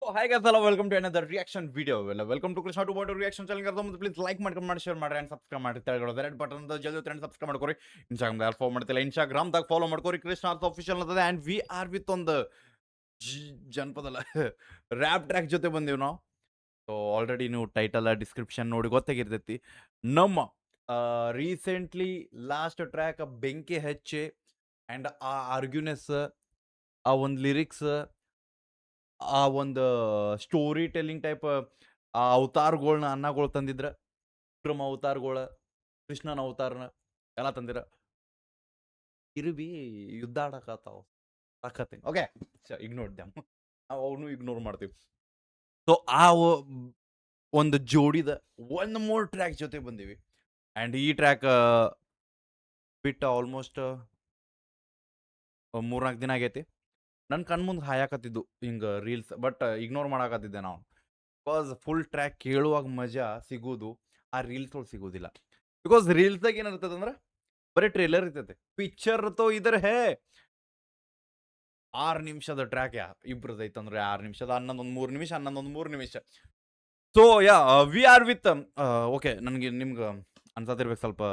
So hi guys, hello, welcome to another reaction video. Welcome to Krishna to Water Reaction channel. करता हूँ please like ಮಾಡಿ share ಮಾಡಿ and subscribe ಮಾಡಿ ತೆಳಗಡೆ red button ಅಂತ ಜಲ್ದಿ ಒತ್ತಿ ಸಬ್ಸ್ಕ್ರೈಬ್ ಮಾಡ್ಕೊರಿ. ಇನ್ಸ್ಟಾಗ್ರಾಮ್ ದಾಗ ಫಾಲೋ ಮಾಡ್ತಿಲ್ಲ, ಇನ್ಸ್ಟಾಗ್ರಾಮ್ ದಾಗ ಫಾಲೋ ಮಾಡ್ಕೊರಿ. ಕೃಷ್ಣ ಆರ್ಟ್ಸ್ ಆಫಿಷಿಯಲ್ ಅಂತದೆ and we are with ಒಂದು ಜನಪದಲ್ಲ ರ್ಯಾಪ್ ಟ್ರ್ಯಾಕ್ ಜೊತೆ ಬಂದೀವಿ ನಾವು. ಸೊ ಆಲ್ರೆಡಿ ನೀವು ಟೈಟಲ್ ಡಿಸ್ಕ್ರಿಪ್ಷನ್ ನೋಡಿ ಗೊತ್ತಾಗಿರ್ತೈತಿ. ನಮ್ಮ ರೀಸೆಂಟ್ಲಿ ಲಾಸ್ಟ್ ಟ್ರ್ಯಾಕ್ ಬೆಂಕಿ ಹಚ್ಚಿ ಅಂಡ್ ಆ ಆರ್ಗ್ಯುನೆಸ್, ಆ ಒಂದು ಲಿರಿಕ್ಸ್, ಆ ಒಂದು ಸ್ಟೋರಿ ಟೆಲ್ಲಿಂಗ್ ಟೈಪ್ ಆ ಅವತಾರಗಳ್ನ ಅನ್ನಗಳು ತಂದಿದ್ರ. ವಿಕ್ರಮ ಅವತಾರಗಳ, ಕೃಷ್ಣನ ಅವತಾರನ ಎಲ್ಲ ತಂದಿರ. ಇರುಬಿ ಯುದ್ಧ ಆಡಕತ್ತಾವ ಸಾಕತ್ತೀನಿ. ಓಕೆ, ಇಗ್ನೋರ್ ದ್ಯಾಮ್, ನಾವು ಅವನು ಇಗ್ನೋರ್ ಮಾಡ್ತೀವಿ. ಸೊ ಆ ಒಂದು ಜೋಡಿದ ಒಂದು ಮೋರ್ ಟ್ರ್ಯಾಕ್ ಜೊತೆ ಬಂದೀವಿ. ಆ್ಯಂಡ್ ಈ ಟ್ರ್ಯಾಕ್ ಬಿಟ್ಟು ಆಲ್ಮೋಸ್ಟ್ 3-4 ದಿನ ಆಗೈತಿ. ನನ್ನ ಕಣ್ಮುಂದೆ ಹಾಯಾಕತ್ತಿದ್ದು ಹಿಂಗೆ ರೀಲ್ಸ್, ಬಟ್ ಇಗ್ನೋರ್ ಮಾಡಾಕತ್ತಿದ್ದೆ ನಾವು. ಬಿಕಾಸ್ ಫುಲ್ ಟ್ರ್ಯಾಕ್ ಕೇಳುವಾಗ ಮಜಾ ಸಿಗೋದು ಆ ರೀಲ್ಸ್ ಒಳಗೆ ಸಿಗೋದಿಲ್ಲ. ಬಿಕಾಸ್ ರೀಲ್ಸ್ದಾಗ ಏನಿರ್ತದೆ ಅಂದ್ರೆ ಬರೀ ಟ್ರೇಲರ್ ಇರ್ತೈತೆ. ಪಿಕ್ಚರ್ ತೋ ಇದ್ರ ಹೇ 6 ನಿಮಿಷದ ಟ್ರ್ಯಾಕ್ ಇಬ್ರದ್ದು ಐತಂದ್ರೆ 6 ನಿಮಿಷದ, ಹನ್ನೊಂದು 3 ನಿಮಿಷ, ಹನ್ನೊಂದು 3 ನಿಮಿಷ. So ya we are with okay. ನನಗೆ ನಿಮ್ಗೆ ಅನ್ಸತ್ತಿರ್ಬೇಕು ಸ್ವಲ್ಪ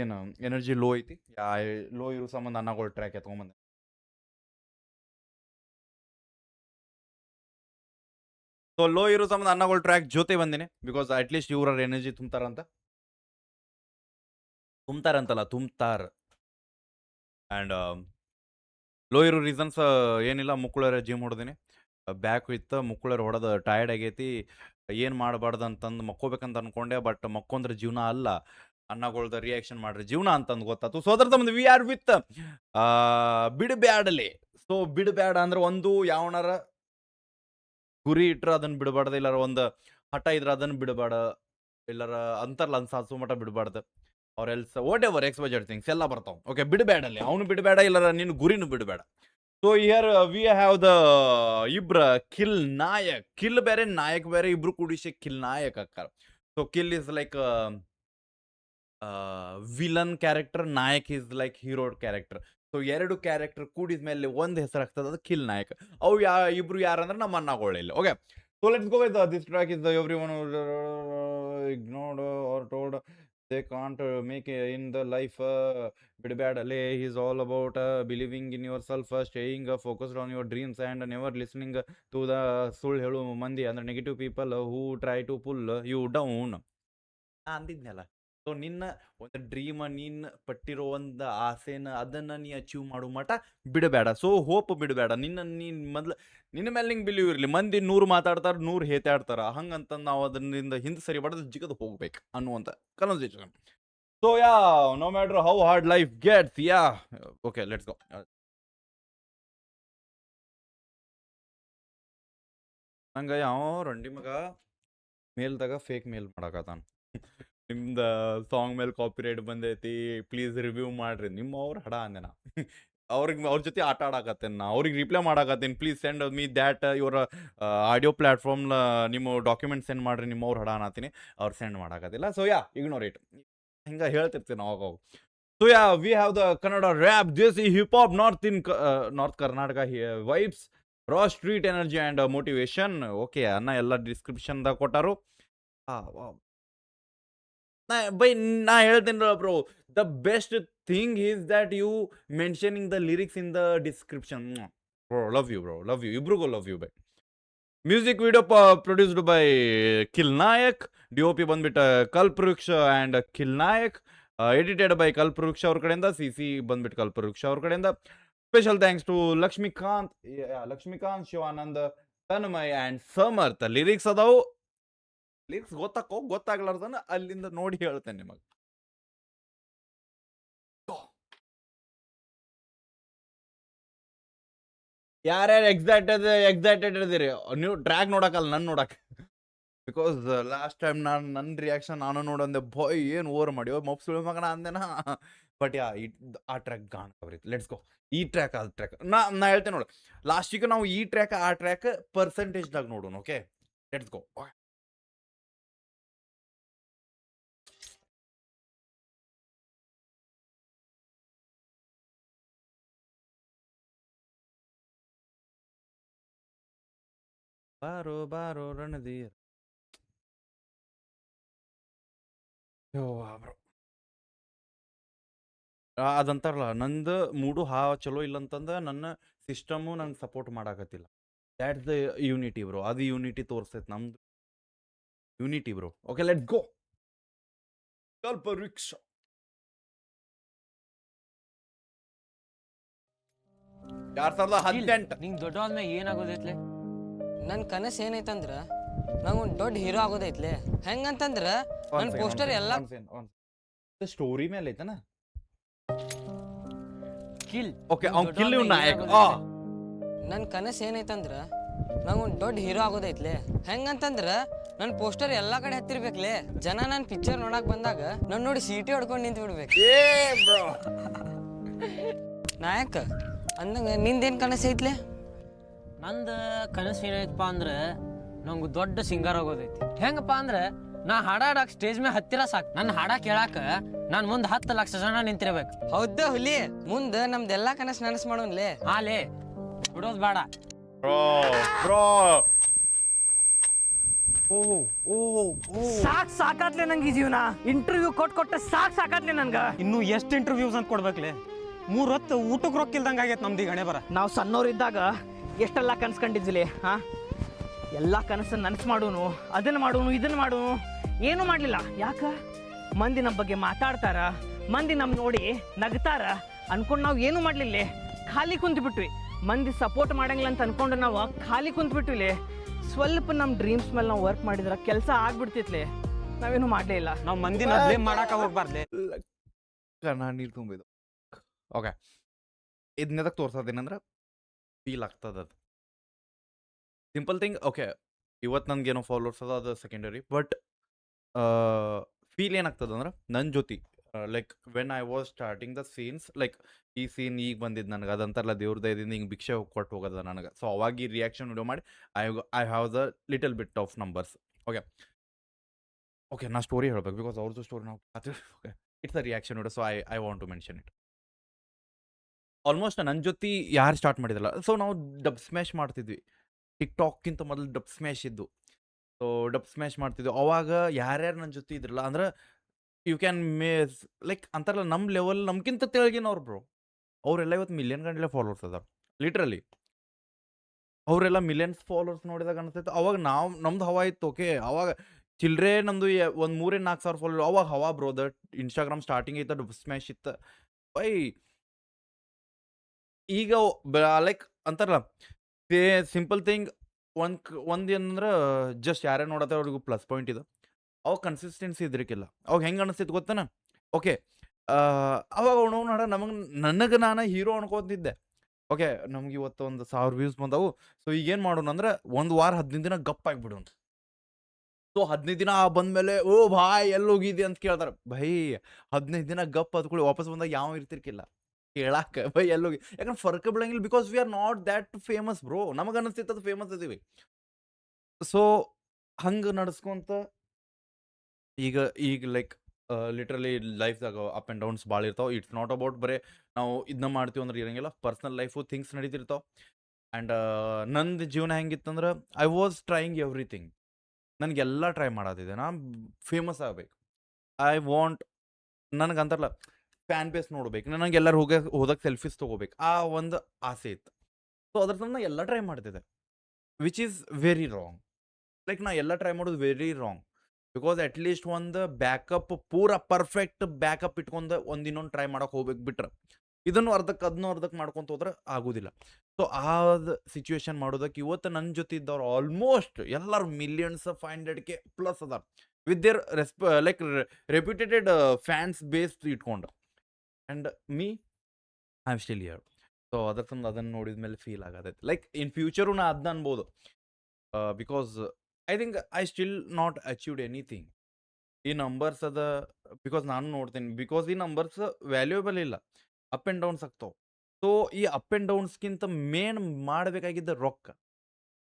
ಏನು ಎನರ್ಜಿ ಲೋ ಐತಿ. ಲೋ ಇರೋ ಸಂಬಂಧ ಅನ್ನಗಳು ಟ್ರ್ಯಾಕ್ ಎತ್ಕೊಂಬಂದೆ. ಸೊ ಲೋ ಇರೋ ಸಂಬಂಧ ಅನ್ನಗಳು ಟ್ರ್ಯಾಕ್ ಜೊತೆ ಬಂದಿನಿ. ಬಿಕಾಸ್ ಅಟ್ಲೀಸ್ಟ್ ಇವ್ರ ಎನರ್ಜಿ ತುಂಬ್ತಾರಂತಲ್ಲ, ಆ್ಯಂಡ್ ಲೋ ಇರೋ ರೀಸನ್ಸ್ ಏನಿಲ್ಲ. ಮುಕ್ಕುಳರ ಜಿಮ್ ಹೊಡೆದಿನಿ, ಬ್ಯಾಕ್ ವಿತ್ ಮುಕ್ಕುಳರ್ ಹೊಡೆದು ಟಯರ್ಡ್ ಆಗೈತಿ. ಏನು ಮಾಡಬಾರ್ದು ಅಂತಂದು ಮಕ್ಕೋಬೇಕಂತ ಅನ್ಕೊಂಡೆ, ಬಟ್ ಮಕ್ಕೊಂದ್ರೆ ಜೀವನ ಅಲ್ಲ, ಅನ್ನಗಳ್ದ ರಿಯಾಕ್ಷನ್ ಮಾಡ್ರಿ ಜೀವನ ಅಂತಂದು ಗೊತ್ತಾತು. ಸೊ ಅದ್ರ ಸಂಬಂಧ ವಿ ಆರ್ ವಿತ್ ಬಿಡಬ್ಯಾಡಲೆ. ಸೊ ಬಿಡಬ್ಯಾಡ ಅಂದ್ರೆ ಒಂದು ಯಾವನಾರ ಗುರಿ ಇಟ್ರೆ ಅದನ್ನ ಬಿಡಬಾರ್ದು, ಇಲ್ಲಾರ ಒಂದು ಹಠ ಇದ್ರೆ ಅದನ್ನ ಬಿಡಬೇಡ, ಇಲ್ಲಾರ ಅಂತರ್ಲ ಅನ್ಸಾಸು ಮಠ ಬಿಡಬಾರ್ದು. ಅವ್ರ else what ever exposure things ಎಲ್ಲ ಬರ್ತಾವ. ಓಕೆ, ಬಿಡಬೇಡಲ್ಲಿ ಅವನು ಬಿಡಬೇಡ, ಇಲ್ಲಾರ ನಿನ್ನ ಗುರಿನೂ ಬಿಡಬೇಡ. So here we have the ಇಬ್ರ ಕಿಲ್ ನಾಯಕ್. ಕಿಲ್ ಬೇರೆ ನಾಯಕ್ ಬೇರೆ, ಇಬ್ರು ಕೂಡಿಸಿ ಕಿಲ್ ನಾಯಕ್ ಅಕ್ಕಾರ. ಸೊ ಕಿಲ್ ಇಸ್ ಲೈಕ್ ವಿಲನ್ ಕ್ಯಾರೆಕ್ಟರ್, ನಾಯಕ್ is like hero character. So ಎರಡು ಕ್ಯಾರೆಕ್ಟರ್ ಕೂಡಿದ ಮೇಲೆ ಒಂದು ಹೆಸರು ಆಗ್ತದೆ, ಅದು ಕಿಲ್ ನಾಯಕ್. ಅವು ಇಬ್ರು ಯಾರಂದ್ರೆ ನಮ್ಮ ಅನ್ನಗಳಿಲ್ಲ. Okay, so let's go with this track. Is every one ignored or told they can't make it in the life. Bidbadale is all about believing in yourself, staying focused on your dreams and never listening to the ಸುಳ್ಳು ಹೇಳು ಮಂದಿ ಅಂದ್ರೆ negative people who try to pull you down. ಅಂದಿದ್ನಲ್ಲ. So ನಿನ್ನ ಒಂದು dream, ನೀನ್ ಪಟ್ಟಿರೋ ಒಂದು ಆಸೆನ ಅದನ್ನ ನೀ ಅಚೀವ್ ಮಾಡೋ ಮಟ ಬಿಡಬೇಡ. ಸೊ ಹೋಪ್ ಬಿಡಬೇಡ. ನೀನ್ ಮೊದ್ಲು ನಿನ್ನ ಮೇಲೆ ನಿಂಗೆ ಬಿಲೀವ್ ಇರಲಿ. ಮಂದಿ 100 ಮಾತಾಡ್ತಾರ, 100 ಹೇತಾಡ್ತಾರ, ಹಂಗಂತ ನಾವು ಅದರಿಂದ ಹಿಂದೆ ಸರಿ ಬಡದು ಜಿಗದು ಹೋಗ್ಬೇಕು ಅನ್ನುವಂಥ conversation. So yeah no matter how hard life gets, yeah okay let's go. ನಂಗೆ ಯಾವ ರಂಡಿ ಮಗ ಮೇಲ್ದಾಗ ಫೇಕ್ ಮೇಲ್ ಮಾಡಕತ್ತಾನ. ನಿಮ್ದ ಸಾಂಗ್ ಮೇಲೆ ಕಾಪಿರೈಟ್ ಬಂದೈತಿ, ಪ್ಲೀಸ್ ರಿವ್ಯೂ ಮಾಡ್ರಿ. ಅವ್ರ ಹಡ ಅಂದೆ ನಾ. ಅವ್ರ ಜೊತೆ ಆಟ ಆಡಕತ್ತೇನೆ ನಾ, ಅವ್ರಿಗೆ ರಿಪ್ಲೈ ಮಾಡಕತ್ತೀನಿ. ಪ್ಲೀಸ್ ಸೆಂಡ್ ಮೀ ದ್ಯಾಟ್ ಇವರ ಆಡಿಯೋ ಪ್ಲಾಟ್ಫಾರ್ಮ್ ನಿಮ್ಮ ಡಾಕ್ಯುಮೆಂಟ್ ಸೆಂಡ್ ಮಾಡ್ರಿ. ಅವ್ರ ಹಡ ಅನ್ನತೀನಿ, ಅವ್ರು ಸೆಂಡ್ ಮಾಡಕತ್ತಿಲ್ಲ. So ya ignore it. ಹಿಂಗೆ ಹೇಳ್ತಿರ್ತೀನಿ ಅವಾಗ. So ya we have the Kannada rap, desi hip hop, north Karnataka vibes, raw street energy and motivation. Okay, ಅನ್ನ ಎಲ್ಲ ಡಿಸ್ಕ್ರಿಪ್ಷನ್ದಾಗ ಕೊಟ್ಟಾರು. ಬೈ ನಾ ಹೇಳ್ತೇನೆ bro, the best thing is that you mentioning the lyrics in the description. Bro love you, bro love you, ಇಬ್ರಿಗೂ love you bye. Music video produced by Kill Nayak, DOP ಬಂದ್ಬಿಟ್ಟು Kalpavriksha and Kill Nayak, edited by Kalpavriksha ಅವ್ರ ಕಡೆಯಿಂದ, ಸಿ ಬಂದ್ಬಿಟ್ಟು ಕಲ್ಪವೃಕ್ಷ ಅವ್ರ ಕಡೆಯಿಂದ. Special thanks to Lakshmikant, Shivanand, Tanmay and Samarth. Lyrics ಅದಾವು, lyrics ಗೊತ್ತಾಗ್ಲಾರ್ದನ ಅಲ್ಲಿಂದ ನೋಡಿ ಹೇಳ್ತೇನೆ ನಿಮಗೆ. ಯಾರ್ಯಾರು ಎಕ್ಸೈಟೆಡ್ ಇದ್ದೀರಿ ನೀವು ಟ್ರ್ಯಾಕ್ ನೋಡಕ್ಕಲ್ಲ, ನನ್ನ ನೋಡಕ್. ಬಿಕಾಸ್ ಲಾಸ್ಟ್ ಟೈಮ್ ನನ್ನ ರಿಯಾಕ್ಷನ್ ನಾನು ನೋಡಂದೆ, ಬಾಯ್ ಏನು ಓವರ್ ಮಾಡಿ ಮಪ್ಸುಳಿ ಮಗನ ಅಂದೆನಾ. ಬಟ್ ಯಾ ಆ ಟ್ರ್ಯಾಕ್ ಗಾಣ ಅವ್ರಿಗೆ. Let's go. ಈ ಟ್ರ್ಯಾಕ್ ಆ ಟ್ರ್ಯಾಕ್ ನಾ ಹೇಳ್ತೇನೆ ನೋಡು. ಲಾಸ್ಟಿಗೆ ನಾವು ಈ ಟ್ರ್ಯಾಕ್ ಆ ಟ್ರ್ಯಾಕ್ ಪರ್ಸೆಂಟೇಜ್ದಾಗ ನೋಡೋಣ. ಓಕೆ, ಲೆಟ್ಸ್ ಗೋ. ಬಾರೋ ಬಾರೋ ರಣಧೀರ್. ಬ್ರೋ ಅದಂತಾರಲ್ಲ ನಂದು ಮೂಡು ಚಲೋ ಇಲ್ಲ ಅಂತಂದ ನನ್ನ ಸಿಸ್ಟಮು ನಂಗೆ ಸಪೋರ್ಟ್ ಮಾಡಾಕತ್ತಿಲ್ಲ. That's the unity bro. ಅದು ಯೂನಿಟಿ ತೋರಿಸ್ತೈತೆ ನಮ್ದು unity bro. Okay let go. Kalpavriksha 2018. ನಿಂಗೆ ದೊಡ್ಡವಾದ್ಮೇಲೆ ಏನಾಗೋದೈತ್ಲೆ? ನನ್ನ ಕನಸು ಏನೈತಂದ್ರ ನಂಗೆ ಒಂದು ದೊಡ್ಡ ಹೀರೋ ಆಗೋದೈತ್ಲೆ. ಹೆಂಗಂತಂದ್ರ ನನ್ನ ಪೋಸ್ಟರ್ ಎಲ್ಲ ಸ್ಟೋರಿ ಮೇಲೆ ಐತನ. ಕಿಲ್. ಓಕೆ ಅವ್ನು ಕಿಲ್ ನಾಯಕ್. ನನ್ನ ಕನಸು ಏನೈತಂದ್ರ ನಂಗೆ ಒಂದು ದೊಡ್ಡ ಹೀರೋ ಆಗೋದೈತ್ಲೆ. ಹೆಂಗಂತಂದ್ರ ನನ್ನ ಪೋಸ್ಟರ್ ಎಲ್ಲಾ ಕಡೆ ಹತ್ತಿರ್ಬೇಕ್ಲೆ. ಜನ ನನ್ನ ಪಿಕ್ಚರ್ ನೋಡಕ್ ಬಂದಾಗ ನನ್ನ ನೋಡಿ ಸೀಟಿ ಹೊಡ್ಕೊಂಡು ನಿಂತು ಬಿಡ್ಬೇಕು. ನಾಯಕ ಅಂದಂಗ ನಿಂದೇನ್ ಕನಸು ಐತ್ಲೆ? ನಂದು ಕನಸು ಏನೈತಪ್ಪ ಅಂದ್ರೆ ನಂಗೆ ದೊಡ್ಡ ಸಿಂಗರ್ ಆಗೋದೈತಿ. ಹೆಂಗಪ್ಪ ಅಂದ್ರೆ ನಾ ಹಾಡಾಡಕ್ ಸ್ಟೇಜ್ ಮೇಲೆ ಹತ್ತಿರ ಸಾಕು. ನನ್ನ ಹಾಡ ಕೇಳಾಕ ನಾನು ಮುಂದೆ 10 ಲಕ್ಷ ಜನ ನಿಂತಿರ್ಬೇಕು. ಹೌದ ಹುಲಿ? ಮುಂದೆ ನಮ್ದೆಲ್ಲಾ ಕನಸು ನನಸು ಮಾಡೋನ್ಲೆ. ಹಾಲೇ ಬಿಡೋದು ಬೇಡ. ಸಾಕಾತ್ಲೆ ನಂಗೆ ಈ ಜೀವನ. ಇಂಟರ್ವ್ಯೂ ಕೊಟ್ಟು ಸಾಕಾತ್ಲೆ ನನ್ಗ. ಇನ್ನು ಎಷ್ಟು ಇಂಟರ್ವ್ಯೂಸ್ ಅಂತ ಕೊಡ್ಬೇಕ್ಲೆ? 3 ಹೊತ್ತು ಊಟಕ್ಕೆ ರೊಕ್ಕಿಲ್ದಂಗೆ ಆಗೈತೆ ನಮ್ದು ಈ ಹಣೆ ಬರ. ನಾವು ಸಣ್ಣವ್ರಿದ್ದಾಗ ಎಷ್ಟೆಲ್ಲ ಕನ್ಸ್ಕೊಂಡಿದ್ವಿ. ಎಲ್ಲ ಕನಸನ್ನು ನನಸು ಮಾಡೋನು, ಅದನ್ನು ಮಾಡೋನು, ಇದನ್ನು ಮಾಡೋನು, ಏನೂ ಮಾಡಲಿಲ್ಲ. ಯಾಕ? ಮಂದಿ ನಮ್ಮ ಬಗ್ಗೆ ಮಾತಾಡ್ತಾರ, ಮಂದಿ ನಮ್ಮ ನೋಡಿ ನಗ್ತಾರ ಅನ್ಕೊಂಡು ನಾವು ಏನೂ ಮಾಡಲಿಲ್ಲ. ಖಾಲಿ ಕುಂತ್ಬಿಟ್ವಿ. ಮಂದಿ ಸಪೋರ್ಟ್ ಮಾಡಂಗಿಲ್ಲ ಅಂತ ಅನ್ಕೊಂಡು ನಾವು ಖಾಲಿ ಕುಂತ್ಬಿಟ್ವಿ. ಸ್ವಲ್ಪ ನಮ್ಮ ಡ್ರೀಮ್ಸ್ ಮೇಲೆ ನಾವು ವರ್ಕ್ ಮಾಡಿದ್ರೆ ಕೆಲಸ ಆಗ್ಬಿಡ್ತಿತ್ಲೆ. ನಾವೇನು ಮಾಡಲೇ ಇಲ್ಲ. ನಾವು ಮಂದಿನ ಬ್ಲೇಮ್ ಮಾಡಾಕ ಹೋಗ್ಬಾರ್ದೆ. ನೀರು ತುಂಬಿದ್ದು. ಓಕೆ ಇದನ್ನೆದಕ್ಕೆ ತೋರ್ಸೋದೇನಂದ್ರೆ ಫೀಲ್ ಆಗ್ತದೆ. ಅದು ಸಿಂಪಲ್ ಥಿಂಗ್. ಓಕೆ ಇವತ್ತು ನನಗೇನೋ ಫಾಲೋವರ್ಸ್ ಅದು ಸೆಕೆಂಡರಿ. ಬಟ್ ಫೀಲ್ ಏನಾಗ್ತದೆ ಅಂದ್ರೆ ನನ್ನ ಜೊತೆ like when I was starting the scenes, like ಈ ಸೀನ್ ಈಗ ಬಂದಿದ್ದು ನನಗೆ ಅದಂತಾರಲ್ಲ ದೇವ್ರ ದಯದಿಂದ ಹಿಂಗೆ ಭಿಕ್ಷೆ ಕೊಟ್ಟು ಹೋಗೋದ ನನಗೆ. ಸೊ ಅವಾಗ ಈ ರಿಯಾಕ್ಷನ್ ವಿಡಿಯೋ ಮಾಡಿ I have the little bit of numbers. Okay okay ನಾ ಸ್ಟೋರಿ ಹೇಳ್ಬೇಕು ಬಿಕಾಸ್ ಅವ್ರದ್ದು ಸ್ಟೋರಿ ನಾವು okay it's a reaction video. So I want to mention it. Almost ನನ್ನ ಜೊತೆ ಯಾರು ಸ್ಟಾರ್ಟ್ ಮಾಡಿದ್ರಲ್ಲ, ಸೊ ನಾವು ಡಬ್ ಸ್ಮ್ಯಾಶ್ ಮಾಡ್ತಿದ್ವಿ. ಟಿಕ್ಟಾಕ್ಗಿಂತ ಮೊದಲು ಡಬ್ ಸ್ಮ್ಯಾಶ್ ಇದ್ದು. ಸೊ ಡಬ್ ಸ್ಮ್ಯಾಶ್ ಮಾಡ್ತಿದ್ವಿ. ಅವಾಗ ಯಾರ್ಯಾರು ನನ್ನ ಜೊತೆ ಇದ್ರಲ್ಲ ಅಂದ್ರೆ ಯು ಕ್ಯಾನ್ ಮೇಸ್ ಲೈಕ್ ಅಂತಾರಲ್ಲ ನಮ್ಮ ಲೆವೆಲ್ ನಮ್ಗಿಂತ ತೆಳಗಿನವ್ರು ಬ್ರೋ. ಅವರೆಲ್ಲ ಇವತ್ತು ಮಿಲಿಯನ್ ಗಂಟಲೆ ಫಾಲೋವರ್ಸ್ ಅದಾರ ಲಿಟ್ರಲಿ. ಅವರೆಲ್ಲ ಮಿಲಿಯನ್ಸ್ ಫಾಲೋವರ್ಸ್ ನೋಡಿದಾಗ ಅನಿಸ್ತೈತೆ ಅವಾಗ ನಾವು ನಮ್ದು ಹವಾ ಇತ್ತು. ಓಕೆ ಅವಾಗ ಚಿಲ್ಡ್ರೆ ನಮ್ದು ಒಂದು 3-4 ಸಾವಿರ ಫಾಲೋವರ್ ಅವಾಗ ಹವಾ ಬ್ರೋ. ದಟ್ ಇನ್ಸ್ಟಾಗ್ರಾಮ್ ಸ್ಟಾರ್ಟಿಂಗ್ ಐತೆ, ಡಬ್ ಸ್ಮ್ಯಾಶ್ ಇತ್ತು. ಬೈ ಈಗ ಲೈಕ್ ಅಂತಾರಲ್ಲ ಸಿಂಪಲ್ ಥಿಂಗ್. ಒಂದು ಏನಂದ್ರೆ ಜಸ್ಟ್ ಯಾರೇ ನೋಡತ್ತೆ ಅವ್ರಿಗೂ ಪ್ಲಸ್ ಪಾಯಿಂಟ್ ಇದೆ. ಅವಾಗ ಕನ್ಸಿಸ್ಟೆನ್ಸಿ ಇದ್ರಿಕಿಲ್ಲ. ಅವಾಗ ಹೆಂಗೆ ಅನಿಸ್ತೈತೆ ಗೊತ್ತಾನ? ಓಕೆ ಅವಾಗ ನೋಡ ನನಗೆ ನಾನು ಹೀರೋ ಅನ್ಕೋತಿದ್ದೆ. ಓಕೆ ನಮ್ಗೆ ಇವತ್ತು ಒಂದು 1000 ವ್ಯೂಸ್ ಬಂದವು. ಸೊ ಈಗೇನು ಮಾಡೋಣ ಅಂದ್ರೆ 1 ವಾರ 15 ದಿನ ಗಪ್ ಆಗಿಬಿಡು. ಸೊ 15 ದಿನ ಬಂದಮೇಲೆ ಓ ಭಾಯ್ ಎಲ್ಲಿ ಹೋಗಿದ್ದೆ ಅಂತ ಕೇಳ್ತಾರೆ. ಭೈ 15 ದಿನ ಗಪ್ ಅದ್ಕೊಳ್ಳಿ ವಾಪಸ್ ಬಂದಾಗ ಯಾವ ಇರ್ತಿರ್ಕಿಲ್ಲ ಕೇಳಾಕ. ಬೈ ಎಲ್ಲೋಗಿ ಯಾಕಂದ್ರೆ ಫರ್ಕ ಬೀಳಂಗಿಲ್ಲ. Because we are not that famous bro. ನಮಗೆ ಅನಿಸ್ತೈತೆ ಅದು ಫೇಮಸ್ ಇದೀವಿ. ಸೊ ಹಂಗೆ ನಡ್ಸ್ಕೊಂತ ಈಗ ಲೈಕ್ ಲಿಟ್ರಲಿ ಲೈಫ್ದಾಗ ಅಪ್ ಆ್ಯಂಡ್ ಡೌನ್ಸ್ ಭಾಳ ಇರ್ತಾವೆ. ಇಟ್ಸ್ ನಾಟ್ ಅಬೌಟ್ ಬರೀ ನಾವು ಇದನ್ನ ಮಾಡ್ತೀವಿ ಅಂದ್ರೆ ಇರಂಗಿಲ್ಲ. ಪರ್ಸ್ನಲ್ ಲೈಫು ಥಿಂಗ್ಸ್ ನಡೀತಿರ್ತಾವೆ. ಆ್ಯಂಡ್ ನಂದು ಜೀವನ ಹೆಂಗಿತ್ತಂದ್ರೆ ಐ ವಾಸ್ ಟ್ರೈಯಿಂಗ್ ಎವ್ರಿಥಿಂಗ್. ನನಗೆಲ್ಲ ಟ್ರೈ ಮಾಡೋದಿದೆ. ನಾನು ಫೇಮಸ್ ಆಗಬೇಕು. ಐ ವಾಂಟ್ ನನಗೆ ಅಂತಾರಲ್ಲ ಫ್ಯಾನ್ ಬೇಸ್ ನೋಡ್ಬೇಕು. ನನಗೆ ಎಲ್ಲರೂ ಹೋದಾಗ ಸೆಲ್ಫೀಸ್ ತೊಗೋಬೇಕು ಆ ಒಂದು ಆಸೆ ಇತ್ತು. ಸೊ ಅದ್ರ ಸಂಬಂಧ ಎಲ್ಲ ಟ್ರೈ ಮಾಡ್ತಿದ್ದೆ which is very wrong. Like ನಾ ಎಲ್ಲ ಟ್ರೈ ಮಾಡೋದು ವೆರಿ ರಾಂಗ್. ಬಿಕಾಸ್ ಅಟ್ಲೀಸ್ಟ್ ಒಂದು ಬ್ಯಾಕಪ್ ಪೂರ ಪರ್ಫೆಕ್ಟ್ ಬ್ಯಾಕಪ್ ಇಟ್ಕೊಂಡು ಇನ್ನೊಂದು ಟ್ರೈ ಮಾಡೋಕೆ ಹೋಗ್ಬೇಕು. ಬಿಟ್ರೆ ಇದನ್ನು ಅರ್ಧಕ್ಕೆ ಮಾಡ್ಕೊತ ಹೋದ್ರೆ ಆಗೋದಿಲ್ಲ. ಸೊ ಆ ಸಿಚುವೇಶನ್ ಮಾಡೋದಕ್ಕೆ ಇವತ್ತು ನನ್ನ ಜೊತೆ ಇದ್ದವ್ರು ಆಲ್ಮೋಸ್ಟ್ ಎಲ್ಲರೂ ಮಿಲಿಯನ್ಸ್ 500K ಪ್ಲಸ್ ಅದಾರ with their like reputed fans base ಇಟ್ಕೊಂಡು. And me I am still here. So ಅದ್ರ ಸಂಬಂಧ ಅದನ್ನು ನೋಡಿದ ಮೇಲೆ ಫೀಲ್ ಆಗತೈತೆ. ಲೈಕ್ ಇನ್ ಫ್ಯೂಚರು ನಾ ಅದನ್ನ ಅನ್ಬೋದು. Because I think I still not achieved anything. ಈ ನಂಬರ್ಸ್ ಅದ ಬಿಕಾಸ್ ನಾನು ನೋಡ್ತೀನಿ. ಬಿಕಾಸ್ ಈ ನಂಬರ್ಸ್ ವ್ಯಾಲ್ಯೂಯಬಲ್ ಇಲ್ಲ, ಅಪ್ ಆ್ಯಂಡ್ ಡೌನ್ಸ್ ಆಗ್ತಾವೆ. ಸೊ ಈ ಅಪ್ ಆ್ಯಂಡ್ ಡೌನ್ಸ್ಗಿಂತ ಮೇನ್ ಮಾಡಬೇಕಾಗಿದ್ದ